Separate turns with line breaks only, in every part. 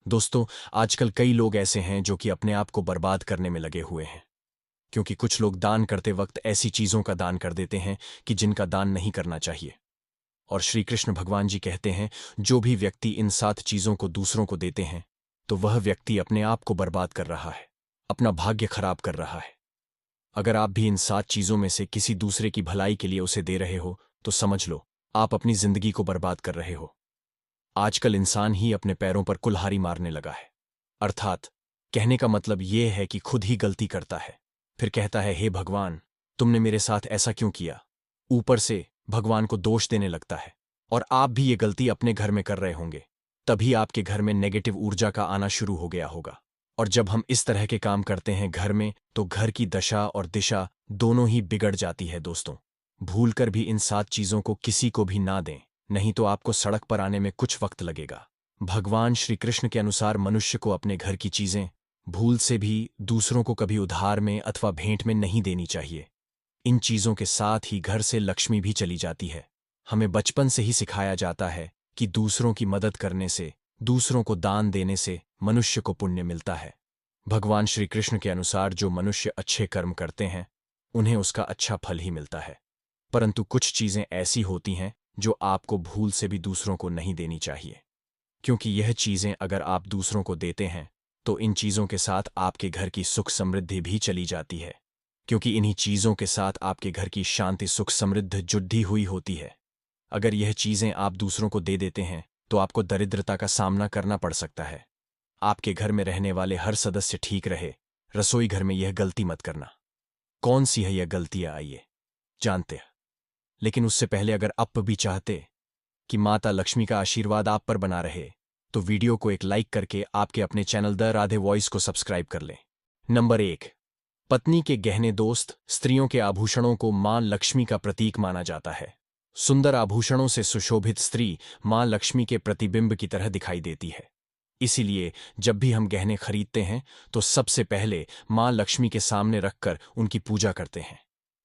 दोस्तों, आजकल कई लोग ऐसे हैं जो कि अपने आप को बर्बाद करने में लगे हुए हैं। क्योंकि कुछ लोग दान करते वक्त ऐसी चीजों का दान कर देते हैं कि जिनका दान नहीं करना चाहिए। और श्री कृष्ण भगवान जी कहते हैं, जो भी व्यक्ति इन 7 चीजों को दूसरों को देते हैं तो वह व्यक्ति अपने आप को बर्बाद कर रहा है, अपना भाग्य खराब कर रहा है। अगर आप भी इन 7 चीजों में से किसी दूसरे की भलाई के लिए उसे दे रहे हो तो समझ लो आप अपनी जिंदगी को बर्बाद कर रहे हो। आजकल इंसान ही अपने पैरों पर कुल्हाड़ी मारने लगा है। अर्थात कहने का मतलब ये है कि खुद ही गलती करता है, फिर कहता है, हे भगवान, तुमने मेरे साथ ऐसा क्यों किया। ऊपर से भगवान को दोष देने लगता है। और आप भी ये गलती अपने घर में कर रहे होंगे, तभी आपके घर में नेगेटिव ऊर्जा का आना शुरू हो गया होगा। और जब हम इस तरह के काम करते हैं घर में, तो घर की दशा और दिशा दोनों ही बिगड़ जाती है। दोस्तों, भूलकर भी इन 7 चीजों को किसी को भी ना दें, नहीं तो आपको सड़क पर आने में कुछ वक्त लगेगा। भगवान श्री कृष्ण के अनुसार मनुष्य को अपने घर की चीजें भूल से भी दूसरों को कभी उधार में अथवा भेंट में नहीं देनी चाहिए। इन चीजों के साथ ही घर से लक्ष्मी भी चली जाती है। हमें बचपन से ही सिखाया जाता है कि दूसरों की मदद करने से, दूसरों को दान देने से मनुष्य को पुण्य मिलता है। भगवान श्री कृष्ण के अनुसार जो मनुष्य अच्छे कर्म करते हैं उन्हें उसका अच्छा फल ही मिलता है। परंतु कुछ चीजें ऐसी होती हैं जो आपको भूल से भी दूसरों को नहीं देनी चाहिए। क्योंकि यह चीजें अगर आप दूसरों को देते हैं तो इन चीजों के साथ आपके घर की सुख समृद्धि भी चली जाती है। क्योंकि इन्हीं चीजों के साथ आपके घर की शांति सुख समृद्ध जुड़ी हुई होती है। अगर यह चीजें आप दूसरों को दे देते हैं तो आपको दरिद्रता का सामना करना पड़ सकता है। आपके घर में रहने वाले हर सदस्य ठीक रहे, रसोई घर में यह गलती मत करना। कौन सी है यह गलतियां, आइए जानते हैं। लेकिन उससे पहले अगर आप भी चाहते कि माता लक्ष्मी का आशीर्वाद आप पर बना रहे तो वीडियो को एक लाइक करके आपके अपने चैनल द राधे वॉइस को सब्सक्राइब कर लें। नंबर 1, पत्नी के गहने। दोस्त, स्त्रियों के आभूषणों को मां लक्ष्मी का प्रतीक माना जाता है। सुंदर आभूषणों से सुशोभित स्त्री मां लक्ष्मी के प्रतिबिंब की तरह दिखाई देती है। इसीलिए जब भी हम गहने खरीदते हैं तो सबसे पहले मां लक्ष्मी के सामने रखकर उनकी पूजा करते हैं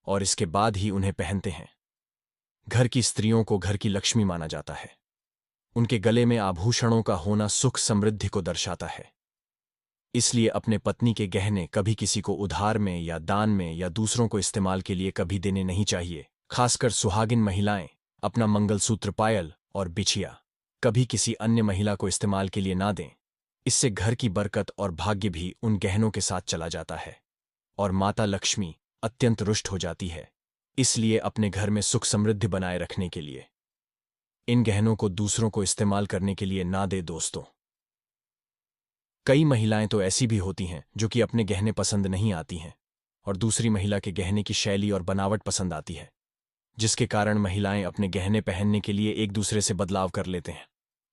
और इसके बाद ही उन्हें पहनते हैं। घर की स्त्रियों को घर की लक्ष्मी माना जाता है। उनके गले में आभूषणों का होना सुख समृद्धि को दर्शाता है। इसलिए अपने पत्नी के गहने कभी किसी को उधार में या दान में या दूसरों को इस्तेमाल के लिए कभी देने नहीं चाहिए। खासकर सुहागिन महिलाएं अपना मंगलसूत्र, पायल और बिछिया कभी किसी अन्य महिला को इस्तेमाल के लिए ना दें। इससे घर की बरकत और भाग्य भी उन गहनों के साथ चला जाता है और माता लक्ष्मी अत्यंत रुष्ट हो जाती है। इसलिए अपने घर में सुख समृद्धि बनाए रखने के लिए इन गहनों को दूसरों को इस्तेमाल करने के लिए ना दे। दोस्तों, कई महिलाएं तो ऐसी भी होती हैं जो कि अपने गहने पसंद नहीं आती हैं और दूसरी महिला के गहने की शैली और बनावट पसंद आती है, जिसके कारण महिलाएं अपने गहने पहनने के लिए एक दूसरे से बदलाव कर लेते हैं।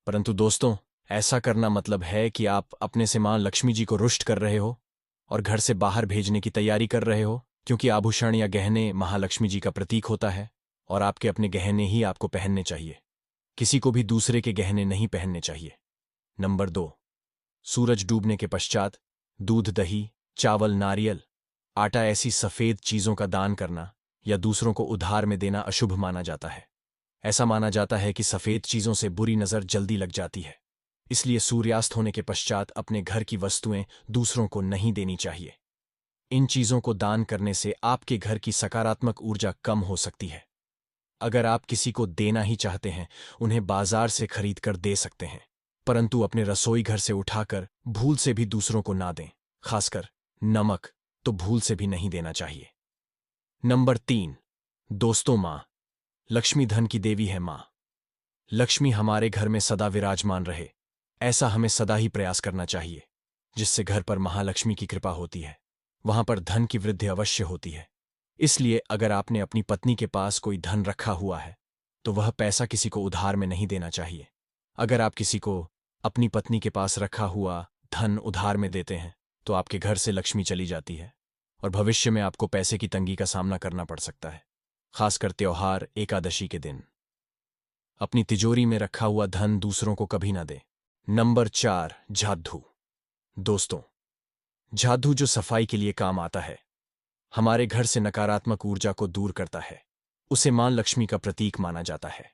परंतु दोस्तों, ऐसा करना मतलब है कि आप अपने से मां लक्ष्मी जी को रुष्ट कर रहे हो और घर से बाहर भेजने की तैयारी कर रहे हो। क्योंकि आभूषण या गहने महालक्ष्मी जी का प्रतीक होता है और आपके अपने गहने ही आपको पहनने चाहिए। किसी को भी दूसरे के गहने नहीं पहनने चाहिए। नंबर 2, सूरज डूबने के पश्चात दूध, दही, चावल, नारियल, आटा ऐसी सफेद चीजों का दान करना या दूसरों को उधार में देना अशुभ माना जाता है। ऐसा माना जाता है कि सफेद चीजों से बुरी नजर जल्दी लग जाती है। इसलिए सूर्यास्त होने के पश्चात अपने घर की वस्तुएं दूसरों को नहीं देनी चाहिए। इन चीजों को दान करने से आपके घर की सकारात्मक ऊर्जा कम हो सकती है। अगर आप किसी को देना ही चाहते हैं, उन्हें बाजार से खरीद कर दे सकते हैं, परंतु अपने रसोई घर से उठाकर भूल से भी दूसरों को ना दें। खासकर नमक तो भूल से भी नहीं देना चाहिए। नंबर 3, दोस्तों, मां लक्ष्मी धन की देवी है। मां लक्ष्मी हमारे घर में सदा विराजमान रहे, ऐसा हमें सदा ही प्रयास करना चाहिए। जिससे घर पर महालक्ष्मी की कृपा होती है, वहां पर धन की वृद्धि अवश्य होती है। इसलिए अगर आपने अपनी पत्नी के पास कोई धन रखा हुआ है तो वह पैसा किसी को उधार में नहीं देना चाहिए। अगर आप किसी को अपनी पत्नी के पास रखा हुआ धन उधार में देते हैं तो आपके घर से लक्ष्मी चली जाती है और भविष्य में आपको पैसे की तंगी का सामना करना पड़ सकता है। खासकर त्योहार, एकादशी के दिन अपनी तिजोरी में रखा हुआ धन दूसरों को कभी ना दे। नंबर 4, जादू। दोस्तों, जादू जो सफाई के लिए काम आता है, हमारे घर से नकारात्मक ऊर्जा को दूर करता है, उसे मां लक्ष्मी का प्रतीक माना जाता है।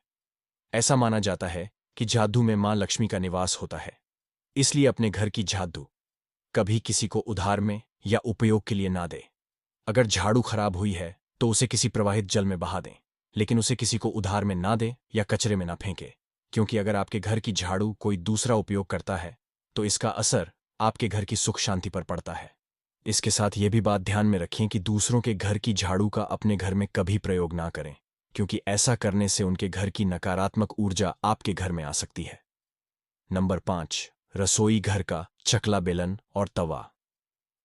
ऐसा माना जाता है कि जादू में मां लक्ष्मी का निवास होता है। इसलिए अपने घर की झाड़ू कभी किसी को उधार में या उपयोग के लिए ना दे। अगर झाड़ू खराब हुई है तो उसे किसी प्रवाहित जल में बहा दें, लेकिन उसे किसी को उधार में ना दे या कचरे में ना फेंके, क्योंकि अगर आपके घर की झाड़ू कोई दूसरा उपयोग करता है तो इसका असर आपके घर की सुख शांति पर पड़ता है। इसके साथ ये भी बात ध्यान में रखें कि दूसरों के घर की झाड़ू का अपने घर में कभी प्रयोग ना करें, क्योंकि ऐसा करने से उनके घर की नकारात्मक ऊर्जा आपके घर में आ सकती है। नंबर 5, रसोई घर का चकला बेलन और तवा।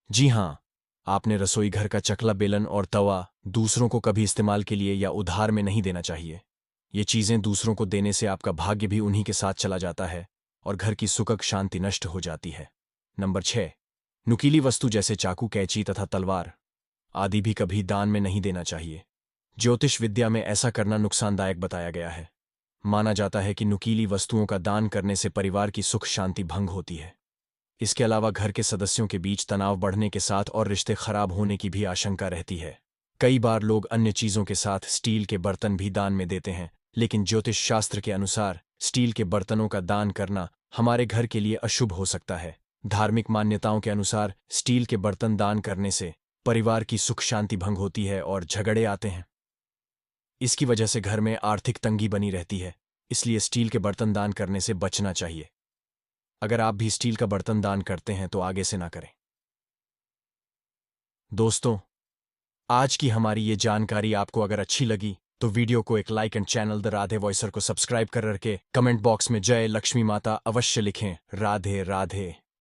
जी हां, आपने रसोई घर का चकला बेलन और तवा दूसरों को कभी इस्तेमाल के लिए या उधार में नहीं देना चाहिए। ये चीजें दूसरों को देने से आपका भाग्य भी उन्हीं के साथ चला जाता है और घर की सुखक शांति नष्ट हो जाती है। नंबर 6, नुकीली वस्तु जैसे चाकू, कैंची तथा तलवार आदि भी कभी दान में नहीं देना चाहिए। ज्योतिष विद्या में ऐसा करना नुकसानदायक बताया गया है। माना जाता है कि नुकीली वस्तुओं का दान करने से परिवार की सुख शांति भंग होती है। इसके अलावा घर के सदस्यों के बीच तनाव बढ़ने के साथ और रिश्ते खराब होने की भी आशंका रहती है। कई बार लोग अन्य चीजों के साथ स्टील के बर्तन भी दान में देते हैं, लेकिन ज्योतिष शास्त्र के अनुसार स्टील के बर्तनों का दान करना हमारे घर के लिए अशुभ हो सकता है। धार्मिक मान्यताओं के अनुसार स्टील के बर्तन दान करने से परिवार की सुख शांति भंग होती है और झगड़े आते हैं। इसकी वजह से घर में आर्थिक तंगी बनी रहती है, इसलिए स्टील के बर्तन दान करने से बचना चाहिए। अगर आप भी स्टील का बर्तन दान करते हैं तो आगे से ना करें। दोस्तों, आज की हमारी ये जानकारी आपको अगर अच्छी लगी तो वीडियो को एक like and channel the Radhe voicer को सब्सक्राइब कर करके कमेंट बॉक्स में जय लक्ष्मी माता अवश्य लिखें। राधे राधे।